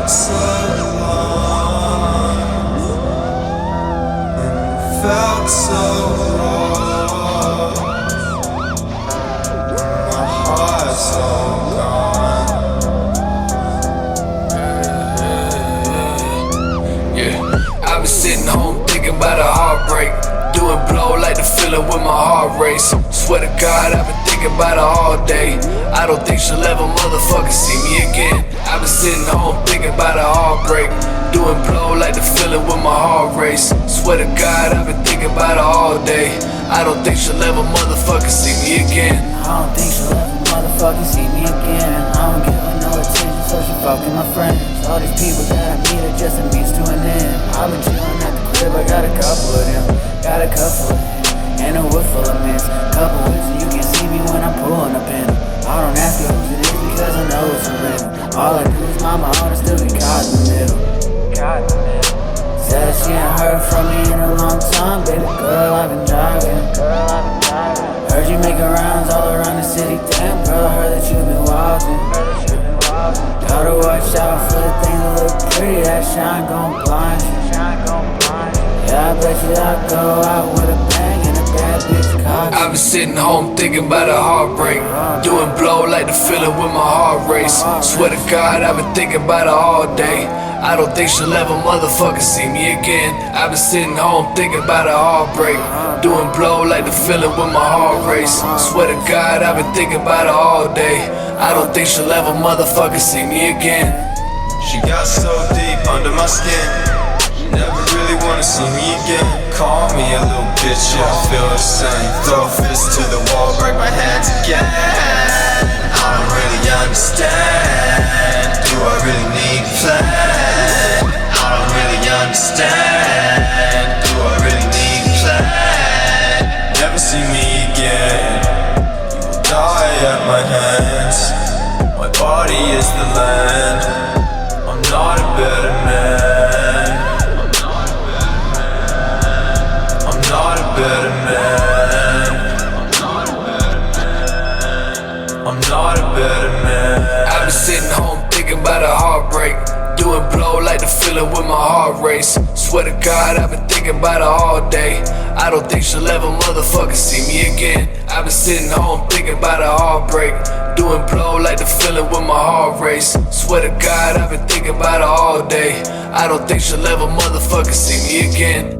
felt so long, and it felt so wrong. My heart's all gone. Yeah, I've been sitting home thinking about a heartbreak, doing blow like the feeling with my heart race. Swear to God, I've been thinking about her all day. I don't think she'll ever motherfucking see me again. I've been sitting home thinking about a heartbreak, doing blow like the feeling with my heart race. Swear to God, I've been thinking about her all day. I don't think she'll ever motherfucking see me again. I don't think she'll ever motherfucking see me again. I don't give her no attention, so she fucking my friends. All these people that I meet are just a means to an end. I've been chillin' at the crib, I got a couple of them. Got a couple of them, and a wood full of mints. Couple whips, so you can see me when I'm pulling up in them. I don't ask you who it is because I know it's a riddle. All I do is mind my own and still get caught in the middle. Said she ain't heard from me in a long time. Baby girl, I've been driving. Heard you making rounds all around the city. Damn girl, I heard that you've been watching. Gotta watch out for the things that look pretty. That shine gon' blind you. Yeah, I bet you I'll go out with a bang and a bad bitch cock. I've been sitting home thinking about a heartbreak, doing blow like the feeling with my heart race. Swear to God, I've been thinking about her all day. I don't think she'll ever motherfucking see me again. I've been sitting home thinking about a heartbreak, doing blow like the feeling with my heart race. Swear to God, I've been thinking about her all day. I don't think she'll ever motherfucking see me again. She got so deep under my skin, never really wanna see me again. Call me a little bitch, yeah, I feel the same. Throw a fist to the wall, break my hands again. I don't really understand. Do I really need a plan? I don't really understand. Do I really need a plan? Never see me again. You will die at my hands. My body is the land. I'm not a better man. I'm not a better man. I'm not a better man. I've been sitting home thinking about a heartbreak, doing blow like the feeling with my heart race. Swear to God, I've been thinking about her all day. I don't think she'll ever motherfucking see me again. I've been sitting home thinking about a heartbreak, doing blow like the feeling with my heart race. Swear to God, I've been thinking about her all day. I don't think she'll ever motherfucking see me again.